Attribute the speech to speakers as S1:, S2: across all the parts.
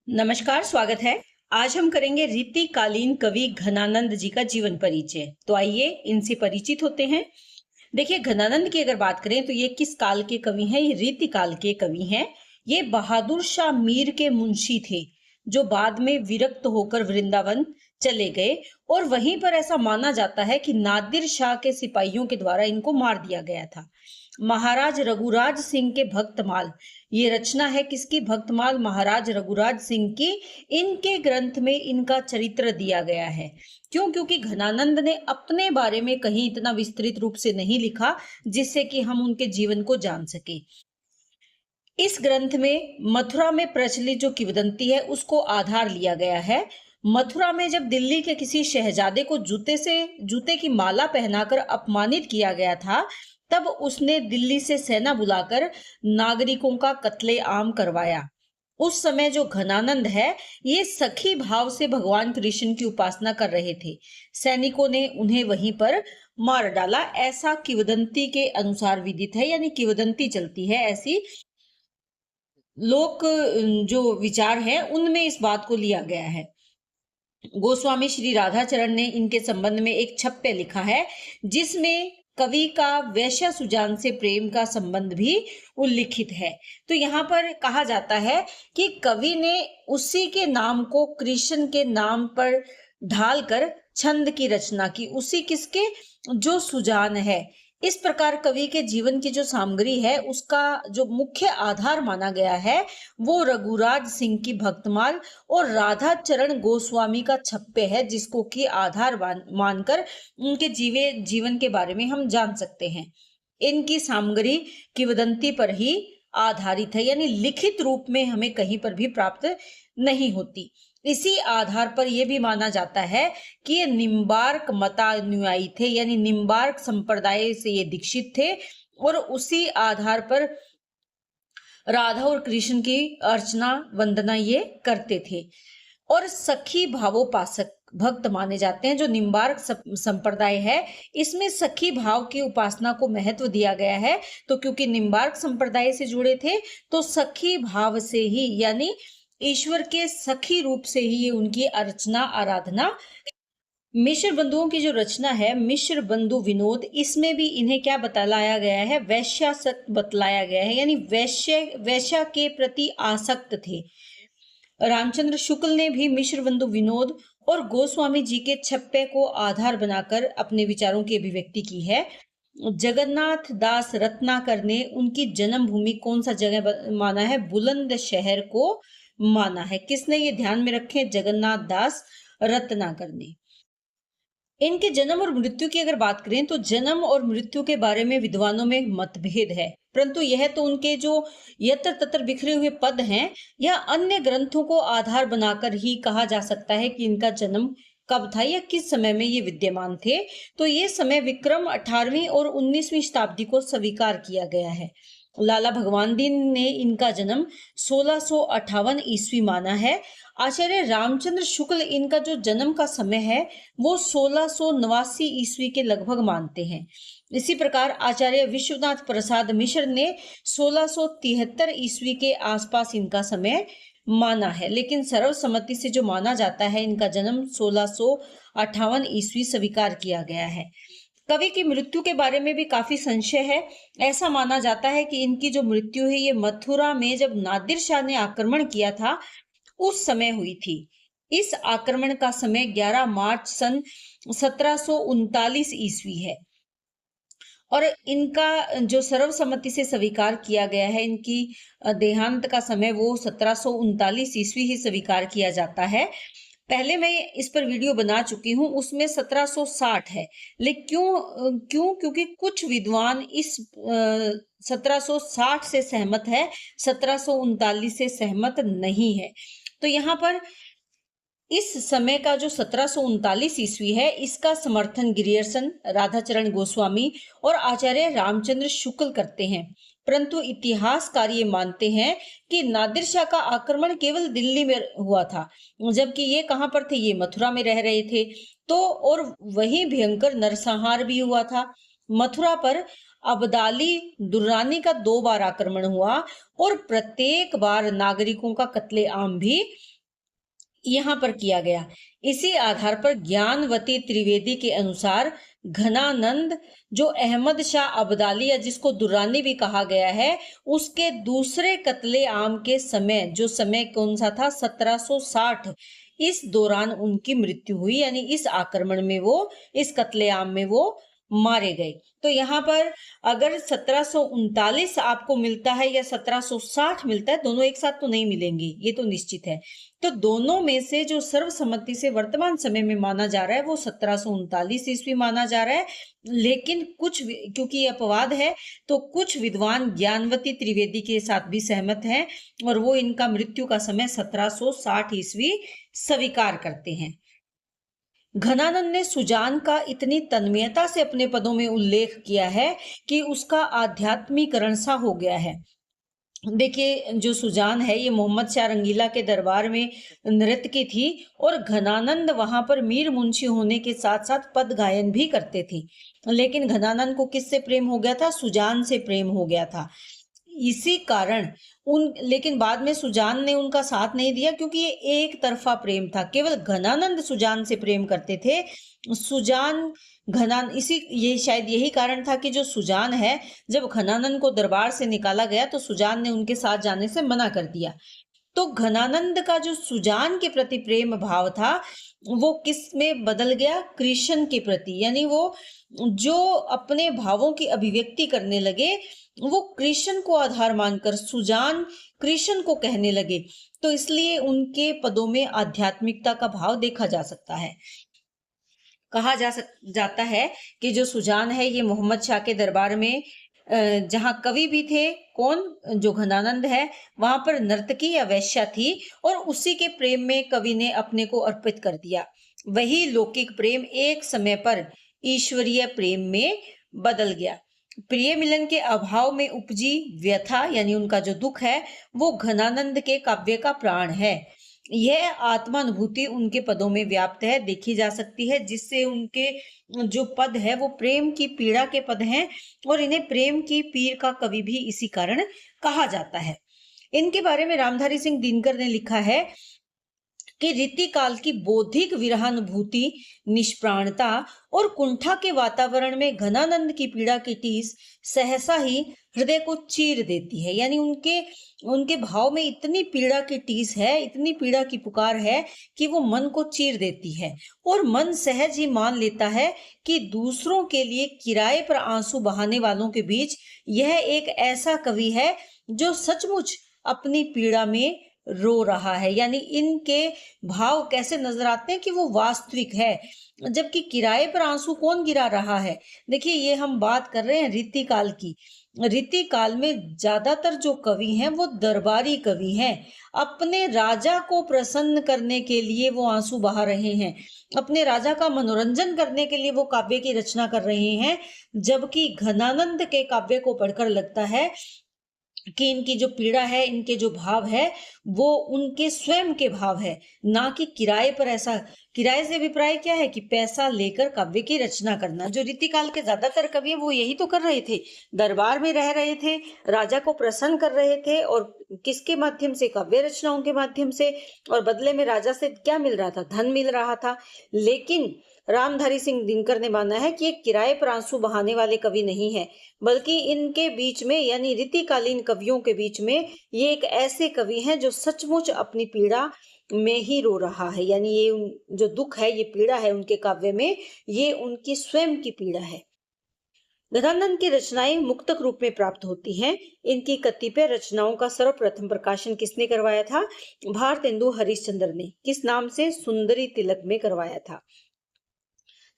S1: नमस्कार, स्वागत है। आज हम करेंगे रीतिकालीन कवि घनानंद जी का जीवन परिचय। तो आइए इनसे परिचित होते हैं। देखिए, घनानंद की अगर बात करें तो ये किस काल के कवि हैं? ये रीतिकाल के कवि हैं। ये बहादुर शाह मीर के मुंशी थे, जो बाद में विरक्त होकर वृंदावन चले गए और वहीं पर ऐसा माना जाता है कि नादिर शाह के सिपाहियों के द्वारा इनको मार दिया गया था। महाराज रघुराज सिंह के भक्तमाल, ये रचना है किसकी? भक्तमाल महाराज रघुराज सिंह की। इनके ग्रंथ में इनका चरित्र दिया गया है। क्यों? क्योंकि घनानंद ने अपने बारे में कहीं इतना विस्तृत रूप से नहीं लिखा जिससे कि हम उनके जीवन को जान सके। इस ग्रंथ में मथुरा में प्रचलित जो किंवदंती है उसको आधार लिया गया है। मथुरा में जब दिल्ली के किसी शहजादे को जूते की माला पहनाकर अपमानित किया गया था, तब उसने दिल्ली से सेना बुलाकर नागरिकों का कत्लेआम करवाया। उस समय जो घनानंद है, ये सखी भाव से भगवान कृष्ण की उपासना कर रहे थे। सैनिकों ने उन्हें वहीं पर मार डाला, ऐसा किंवदंती के अनुसार विदित है। यानी किंवदंती चलती है ऐसी। लोक जो विचार है उनमें इस बात को लिया गया है। गोस्वामी श्री राधाचरण ने इनके संबंध में एक छप्पे लिखा है, जिसमें कवि का वैश्या सुजान से प्रेम का संबंध भी उल्लिखित है। तो यहाँ पर कहा जाता है कि कवि ने उसी के नाम को कृष्ण के नाम पर ढालकर छंद की रचना की। उसी किसके? जो सुजान है। इस प्रकार कवि के जीवन की जो सामग्री है उसका जो मुख्य आधार माना गया है वो रघुराज सिंह की भक्तमाल और राधा चरण गोस्वामी का छप्पे है, जिसको कि आधार मानकर उनके जीवन के बारे में हम जान सकते हैं। इनकी सामग्री किंवदंती पर ही आधारित है, यानी लिखित रूप में हमें कहीं पर भी प्राप्त नहीं होती। इसी आधार पर यह भी माना जाता है कि ये निम्बार्क मतानुयायी थे, यानी निम्बार्क संप्रदाय से ये दीक्षित थे और उसी आधार पर राधा और कृष्ण की अर्चना वंदना ये करते थे और सखी भावोपासक भक्त माने जाते हैं। जो निम्बार्क संप्रदाय है, इसमें सखी भाव की उपासना को महत्व दिया गया है। तो क्योंकि निम्बार्क संप्रदाय से जुड़े थे तो सखी भाव से ही, यानी ईश्वर के सखी रूप से ही ये उनकी अर्चना आराधना। मिश्र बंधुओं की जो रचना है मिश्र बंधु विनोद, इसमें भी इन्हें क्या बतलाया गया है? वैश्यासक्त बतलाया गया है, यानी वैश्या के प्रति आसक्त थे। रामचंद्र शुक्ल ने भी मिश्र बंधु विनोद और गोस्वामी जी के छप्पे को आधार बनाकर अपने विचारों की अभिव्यक्ति की है। जगन्नाथ दास रत्नाकर ने उनकी जन्म भूमि कौन सा जगह माना है? बुलंदशहर को माना है। किसने? ये ध्यान में रखें, जगन्नाथ दास रत्नाकर ने। इनके जन्म और मृत्यु की अगर बात करें तो जन्म और मृत्यु के बारे में विद्वानों में मतभेद है, परंतु यह तो उनके जो यत्र तत्र बिखरे हुए पद हैं या अन्य ग्रंथों को आधार बनाकर ही कहा जा सकता है कि इनका जन्म कब था या किस समय में ये विद्यमान थे। तो ये समय विक्रम 18वीं और 19वीं शताब्दी को स्वीकार किया गया है। लाला भगवान दीन ने इनका जन्म 1658 ईस्वी माना है। आचार्य रामचंद्र शुक्ल इनका जो जन्म का समय है वो 1689 ईस्वी के लगभग मानते हैं। इसी प्रकार आचार्य विश्वनाथ प्रसाद मिश्र ने 1673 ईस्वी के आसपास इनका समय माना है, लेकिन सर्वसम्मति से जो माना जाता है इनका जन्म 1658 ईस्वी स्वीकार किया गया है। कवि की मृत्यु के बारे में भी काफी संशय है। ऐसा माना जाता है कि इनकी जो मृत्यु है ये मथुरा में जब नादिर शाह ने आक्रमण किया था उस समय हुई थी। इस आक्रमण का समय 11 मार्च सन 1739 ईस्वी है और इनका जो सर्वसम्मति से स्वीकार किया गया है, इनकी देहांत का समय वो 1739 ईस्वी ही स्वीकार किया जाता है। पहले मैं इस पर वीडियो बना चुकी हूँ, उसमें 1760 है, लेकिन क्योंकि कुछ विद्वान इस 1760 से सहमत है, 1739 से सहमत नहीं है। तो यहाँ पर इस समय का जो 1739 ईस्वी है इसका समर्थन गिरियर्सन, राधाचरण गोस्वामी और आचार्य रामचंद्र शुक्ल करते हैं, परंतु इतिहासकार ये मानते हैं कि नादिर शाह का आक्रमण केवल दिल्ली में हुआ था, जबकि ये कहाँ पर थे? ये मथुरा में रह रहे थे। तो और वहीं भयंकर नरसंहार भी हुआ था। मथुरा पर अब्दाली दुर्रानी का 2 बार आक्रमण हुआ और प्रत्येक बार नागरिकों का कत्लेआम भी यहाँ पर किया गया। इसी आधार पर ज्ञानवती त्रिवेदी के अनुसार घनानंद जो अहमद शाह अब्दाली या जिसको दुर्रानी भी कहा गया है, उसके दूसरे कत्ले आम के समय, जो समय कौन सा था, 1760, इस दौरान उनकी मृत्यु हुई। यानी इस आक्रमण में वो, इस कत्लेआम में वो मारे गए। तो यहाँ पर अगर 1739 आपको मिलता है या 1760 मिलता है, दोनों एक साथ तो नहीं मिलेंगे, ये तो निश्चित है। तो दोनों में से जो सर्वसम्मति से वर्तमान समय में माना जा रहा है वो 1739 ईस्वी माना जा रहा है। लेकिन कुछ, क्योंकि ये अपवाद है, तो कुछ विद्वान ज्ञानवती त्रिवेदी के साथ भी सहमत हैं और वो इनका मृत्यु का समय 1760 ईस्वी स्वीकार करते हैं। घनानंद ने सुजान का इतनी तन्मयता से अपने पदों में उल्लेख किया है कि उसका आध्यात्मिकरण सा हो गया है। देखिए, जो सुजान है ये मोहम्मद शाह रंगीला के दरबार में नृत्य थी और घनानंद वहां पर मीर मुंशी होने के साथ साथ पद गायन भी करते थे। लेकिन घनानंद को किससे प्रेम हो गया था? सुजान से प्रेम हो गया था। इसी कारण लेकिन बाद में सुजान ने उनका साथ नहीं दिया, क्योंकि ये एक तरफा प्रेम था। केवल घनानंद सुजान से प्रेम करते थे। सुजान ये शायद यही कारण था कि जो सुजान है, जब घनानंद को दरबार से निकाला गया तो सुजान ने उनके साथ जाने से मना कर दिया। तो घनानंद का जो सुजान के प्रति प्रेम भाव था वो किस में बदल गया? कृष्ण के प्रति। यानी वो जो अपने भावों की अभिव्यक्ति करने लगे, वो कृष्ण को आधार मानकर सुजान कृष्ण को कहने लगे। तो इसलिए उनके पदों में आध्यात्मिकता का भाव देखा जा सकता है। कहा जाता है कि जो सुजान है ये मोहम्मद शाह के दरबार में जहाँ कवि भी थे, कौन? जो घनानंद है, वहां पर नर्तकी या वैश्या थी और उसी के प्रेम में कवि ने अपने को अर्पित कर दिया। वही लौकिक प्रेम एक समय पर ईश्वरीय प्रेम में बदल गया। प्रिय मिलन के अभाव में उपजी व्यथा, यानी उनका जो दुख है, वो घनानंद के काव्य का प्राण है। यह आत्मानुभूति उनके पदों में व्याप्त है, देखी जा सकती है, जिससे उनके जो पद है वो प्रेम की पीड़ा के पद हैं और इन्हें प्रेम की पीर का कवि भी इसी कारण कहा जाता है। इनके बारे में रामधारी सिंह दिनकर ने लिखा है कि रीति काल की बौद्धिक विरहानुभूति, निष्प्राणता और कुंठा के वातावरण में घनानंद की पीड़ा की टीस सहसा ही हृदय को चीर देती है। यानी उनके भाव में इतनी पीड़ा की टीस है, इतनी पीड़ा की पुकार है कि वो मन को चीर देती है और मन सहज ही मान लेता है कि दूसरों के लिए किराए पर आंसू बहाने वालों के बीच यह एक ऐसा कवि है जो सचमुच अपनी पीड़ा में रो रहा है। यानी इनके भाव कैसे नजर आते हैं कि वो वास्तविक है, जबकि किराए पर आंसू कौन गिरा रहा है? देखिए, ये हम बात कर रहे हैं रीति काल की। रीति काल में ज्यादातर जो कवि हैं वो दरबारी कवि हैं। अपने राजा को प्रसन्न करने के लिए वो आंसू बहा रहे हैं, अपने राजा का मनोरंजन करने के लिए वो काव्य की रचना कर रहे हैं। जबकि घनानंद के काव्य को पढ़कर लगता है कि इनकी जो पीड़ा है, इनके जो भाव है, वो उनके स्वयं के भाव है, ना कि किराए पर। ऐसा किराए से अभिप्राय क्या है कि पैसा लेकर काव्य की रचना करना। जो रीतिकाल के ज्यादातर कवि हैं वो यही तो कर रहे थे, दरबार में रह रहे थे, राजा को प्रसन्न कर रहे थे, और किसके माध्यम से? काव्य रचनाओं के माध्यम से। और बदले में राजा से क्या मिल रहा था? धन मिल रहा था। लेकिन रामधारी सिंह दिनकर ने माना है कि ये किराए पर आंसू बहाने वाले कवि नहीं है, बल्कि इनके बीच में, यानी रीतिकालीन कवियों के बीच में, ये एक ऐसे कवि हैं जो सचमुच अपनी पीड़ा में ही रो रहा है। यानी ये जो दुख है, ये पीड़ा है उनके काव्य में, ये उनकी स्वयं की पीड़ा है। घनानंद की रचनाएं मुक्तक रूप में प्राप्त होती हैं। इनकी कतिपय रचनाओं का सर्वप्रथम प्रकाशन किसने करवाया था? भारतेंदु हरिश्चंद्र ने। किस नाम से? सुंदरी तिलक में करवाया था।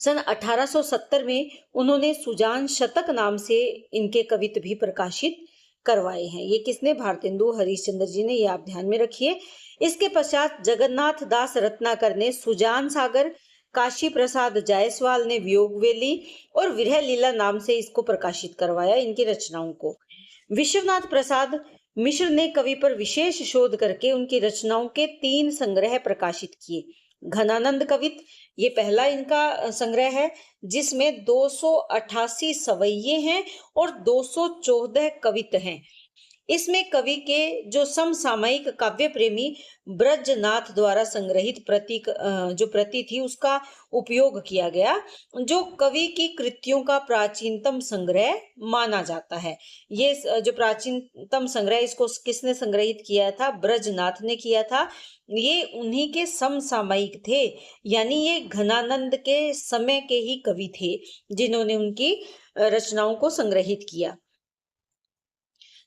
S1: सन 1870 में उन्होंने सुजान शतक नाम से इनके कवित्व भी प्रकाशित करवाए हैं। ये किसने? भारतेंदु हरिश्चंद्र जी ने। ये आप ध्यान में रखिए। इसके पश्चात जगन्नाथ दास रत्नाकर ने सुजान सागर, काशी प्रसाद जायसवाल ने वियोगवेली और विरह लीला नाम से इसको प्रकाशित करवाया, इनकी रचनाओं को। विश्वनाथ प्रसाद मिश्र ने कवि पर विशेष शोध करके उनकी रचनाओं के 3 संग्रह प्रकाशित किए। घनानंद कवित, ये पहला इनका संग्रह है, जिसमें 288 सवैये हैं और 214 कवित हैं। इसमें कवि के जो समसामयिक काव्य प्रेमी ब्रजनाथ द्वारा संग्रहित जो प्रति थी उसका उपयोग किया गया, जो कवि की कृतियों का प्राचीनतम संग्रह माना जाता है। ये जो प्राचीनतम संग्रह, इसको किसने संग्रहित किया था? ब्रजनाथ ने किया था। ये उन्हीं के समसामयिक थे, यानी ये घनानंद के समय के ही कवि थे जिन्होंने उनकी रचनाओं को संग्रहित किया।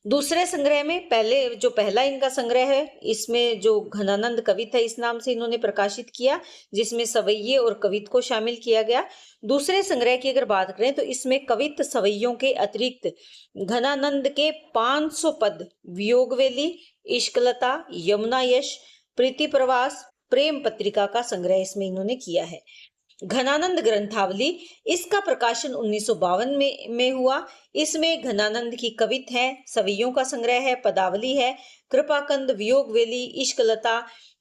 S1: दूसरे संग्रह में पहला इनका संग्रह है, इसमें जो घनानंद कवित है इस नाम से इन्होंने प्रकाशित किया, जिसमें सवैये और कवित को शामिल किया गया। दूसरे संग्रह की अगर बात करें तो इसमें कवित सवैयों के अतिरिक्त घनानंद के 500 पद वियोगवेली, इश्कलता, यमुना यश, प्रीति प्रवास, प्रेम पत्रिका का संग्रह इसमें इन्होंने किया है। घनानंद ग्रंथावली, इसका प्रकाशन 1952 में हुआ। इसमें घनानंद की कवित है, सवैयों का संग्रह है, पदावली है, कृपाकंद, वियोगवेली, इश्कलता,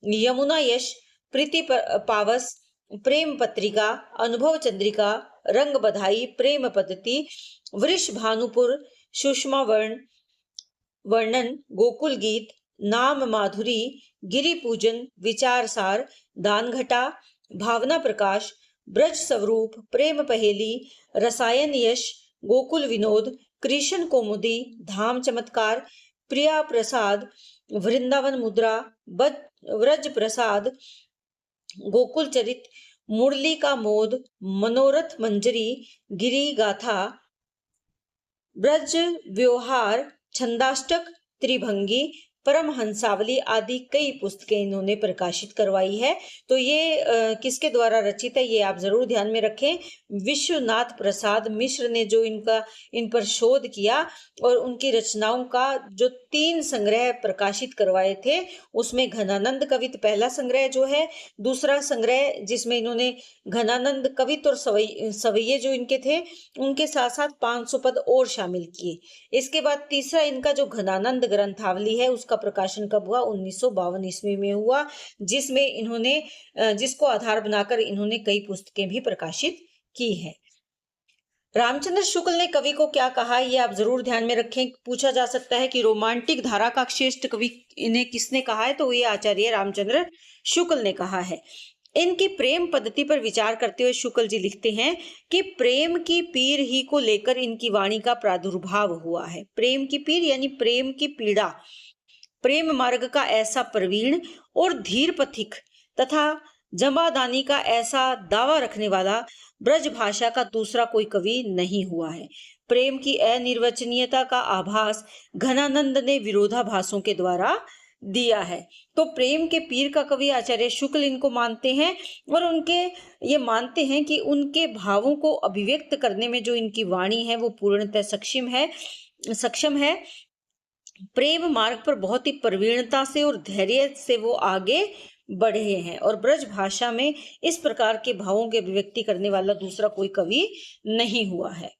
S1: यमुना यश, प्रीति पावस, प्रेम पत्रिका, अनुभव चंद्रिका, रंग बधाई, प्रेम पद्धति, वृष भानुपुर, सुषमा वर्णन, गोकुल गीत, नाम माधुरी, गिरि पूजन, विचार सार, दानघटा, भावना प्रकाश, ब्रज स्वरूप, प्रेम पहेली, रसायन यश, गोकुल विनोद, कृष्ण कौमुदी, धाम चमत्कार, प्रिया प्रसाद, वृंदावन मुद्रा, व्रज प्रसाद, गोकुल चरित, मुरली का मोद, मनोरथ मंजरी, गिरी गाथा, ब्रज व्यवहार, छंदाष्टक, त्रिभंगी, परमहंसावली आदि कई पुस्तकें इन्होंने प्रकाशित करवाई है। तो ये किसके द्वारा रचित है ये आप जरूर ध्यान में रखें। विश्वनाथ प्रसाद मिश्र ने जो इन पर शोध किया और उनकी रचनाओं का जो 3 संग्रह प्रकाशित करवाए थे, उसमें घनानंद कवित पहला संग्रह जो है, दूसरा संग्रह जिसमें इन्होंने घनानंद कवित और सवैये जो इनके थे उनके साथ साथ 500 पद और शामिल किए। इसके बाद तीसरा इनका जो घनानंद ग्रंथावली है उसका प्रकाशन कब हुआ? 1952 ईस्वी में हुआ, जिसको आधार बनाकर इन्होंने कई पुस्तकें भी प्रकाशित की है। रामचंद्र शुक्ल ने कवि को क्या कहा, ये आप जरूर ध्यान में रखें। पूछा जा सकता है कि रोमांटिक धारा का श्रेष्ठ कवि इन्हें किसने कहा है, तो ये आचार्य रामचंद्र शुक्ल ने कहा है। इनकी प्रेम पद्धति पर विचार करते हुए शुक्ल जी लिखते हैं कि प्रेम की पीर ही को लेकर इनकी वाणी का प्रादुर्भाव हुआ है। प्रेम की पीर यानी प्रेम की पीड़ा, प्रेम मार्ग का ऐसा प्रवीण और धीर पथिक तथा जमादानी का ऐसा दावा रखने वाला ब्रज भाषा का दूसरा कोई कवि नहीं हुआ है। प्रेम की अनिर्वचनीयता का आभास घनानंद ने विरोधाभासों के द्वारा दिया है। तो प्रेम के पीर का कवि आचार्य शुक्ल इनको मानते हैं और ये मानते हैं कि उनके भावों को अभिव्यक्त करने में जो इनकी वाणी है वो पूर्णतः सक्षम है। प्रेम मार्ग पर बहुत ही प्रवीणता से और धैर्य से वो आगे बढ़े हैं और ब्रज भाषा में इस प्रकार के भावों की अभिव्यक्ति करने वाला दूसरा कोई कवि नहीं हुआ है।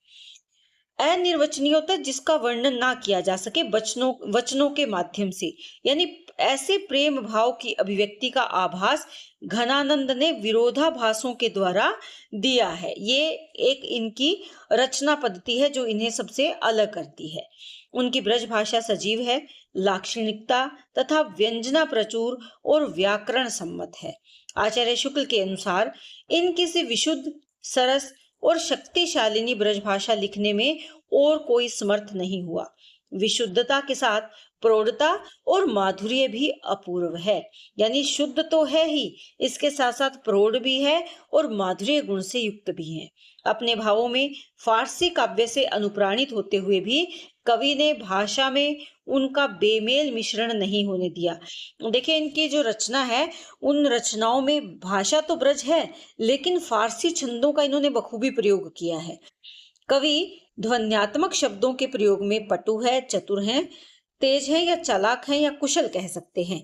S1: अनिर्वचनीयता जिसका वर्णन ना किया जा सके वचनों के माध्यम से, यानी ऐसे प्रेम भाव की अभिव्यक्ति का आभास घनानंद ने विरोधाभासों के द्वारा दिया है। ये एक इनकी रचना पद्धति है जो इन्हें सबसे अलग करती है। उनकी ब्रज भाषा सजीव है, लाक्षणिकता तथा व्यंजना प्रचुर और व्याकरण सम्मत है। आचार्य शुक्ल के अनुसार इनकी से विशुद्ध, सरस और शक्तिशालिनी ब्रज भाषा लिखने में और कोई समर्थ नहीं हुआ। विशुद्धता के साथ प्रौढ़ता और माधुर्य भी अपूर्व है, यानी शुद्ध तो है ही, इसके साथ साथ प्रौढ़ भी है और माधुर्य गुण से युक्त भी है। अपने भावों में फारसी काव्य से अनुप्राणित होते हुए भी कवि ने भाषा में उनका बेमेल मिश्रण नहीं होने दिया। देखिए इनकी जो रचना है उन रचनाओं में भाषा तो ब्रज है, लेकिन फारसी छंदों का इन्होंने बखूबी प्रयोग किया है। कवि ध्वन्यात्मक शब्दों के प्रयोग में पटु है, चतुर है, तेज है या चालाक है या कुशल कह सकते हैं।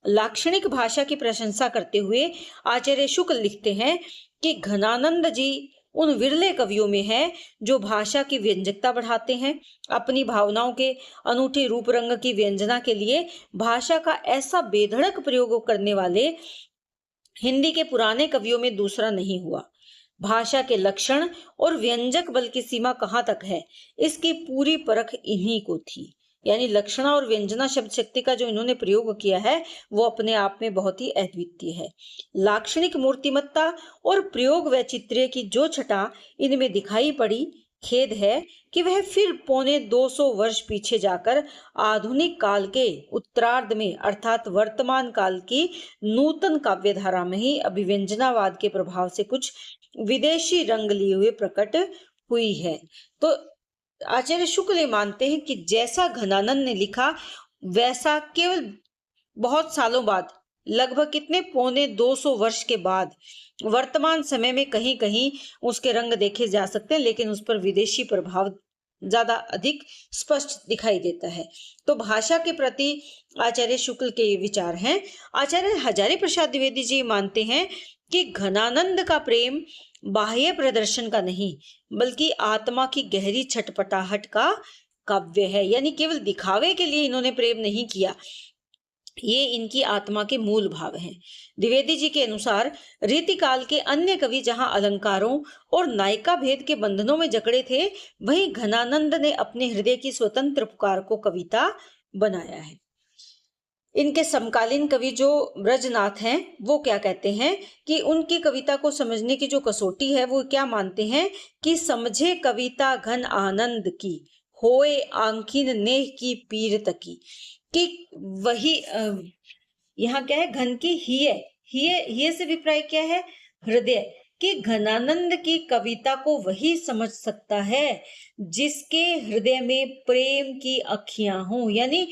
S1: लाक्षणिक भाषा की प्रशंसा करते हुए आचार्य शुक्ल लिखते हैं कि घनानंद जी उन विरले कवियों में है जो भाषा की व्यंजकता बढ़ाते हैं। अपनी भावनाओं के अनूठे रूप रंग की व्यंजना के लिए भाषा का ऐसा बेधड़क प्रयोग करने वाले हिंदी के पुराने कवियों में दूसरा नहीं हुआ। भाषा के लक्षण और व्यंजक बल की सीमा कहाँ तक है, इसकी पूरी परख इन्हीं को थी। यानी लक्षणा और व्यंजना शब्द शक्ति का जो इन्होंने प्रयोग किया है वो अपने आप में बहुत ही अद्वितीय है। लाक्षणिक मूर्तिमत्ता और प्रयोग वैचित्र्य की जो छटा इनमें दिखाई पड़ी, खेद है कि वह फिर पौने 200 वर्ष पीछे जाकर आधुनिक काल के उत्तरार्ध में अर्थात वर्तमान काल की नूतन काव्यधारा में ही अभिव्यंजनावाद के प्रभाव से कुछ विदेशी रंग लिए हुए प्रकट हुई है। तो आचार्य शुक्ल मानते हैं कि जैसा घनानंद ने लिखा वैसा केवल बहुत सालों बाद, लगभग कितने 250 वर्ष के बाद वर्तमान समय में कहीं कहीं उसके रंग देखे जा सकते हैं, लेकिन उस पर विदेशी प्रभाव ज्यादा अधिक स्पष्ट दिखाई देता है। तो भाषा के प्रति आचार्य शुक्ल के ये विचार हैं। आचार्य हजारी प्रसाद द्विवेदी जी मानते हैं कि घनानंद का प्रेम बाह्य प्रदर्शन का नहीं बल्कि आत्मा की गहरी छटपटाहट का काव्य है, यानी केवल दिखावे के लिए इन्होंने प्रेम नहीं किया, ये इनकी आत्मा के मूल भाव हैं। द्विवेदी जी के अनुसार रीतिकाल के अन्य कवि जहां अलंकारों और नायिका भेद के बंधनों में जकड़े थे, वहीं घनानंद ने अपने हृदय की स्वतंत्र पुकार को कविता बनाया है। इनके समकालीन कवि जो ब्रजनाथ हैं वो क्या कहते हैं कि उनकी कविता को समझने की जो कसौटी है वो क्या मानते हैं कि समझे कविता घन आनंद की, होए आंखिन नेह की पीर तकी, कि वही यहाँ क्या है, घन की हिय से विप्राय क्या है, हृदय, कि घनानंद की कविता को वही समझ सकता है जिसके हृदय में प्रेम की अखियां हों। यानी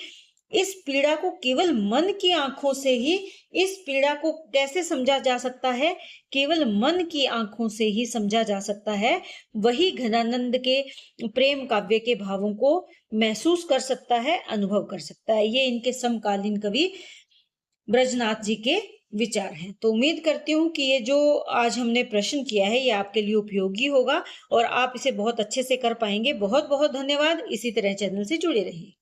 S1: इस पीड़ा को केवल मन की आंखों से ही, इस पीड़ा को कैसे समझा जा सकता है, केवल मन की आंखों से ही समझा जा सकता है। वही घनानंद के प्रेम काव्य के भावों को महसूस कर सकता है, अनुभव कर सकता है। ये इनके समकालीन कवि ब्रजनाथ जी के विचार हैं। तो उम्मीद करती हूँ कि ये जो आज हमने प्रश्न किया है ये आपके लिए उपयोगी होगा और आप इसे बहुत अच्छे से कर पाएंगे। बहुत बहुत धन्यवाद। इसी तरह चैनल से जुड़े रहिए।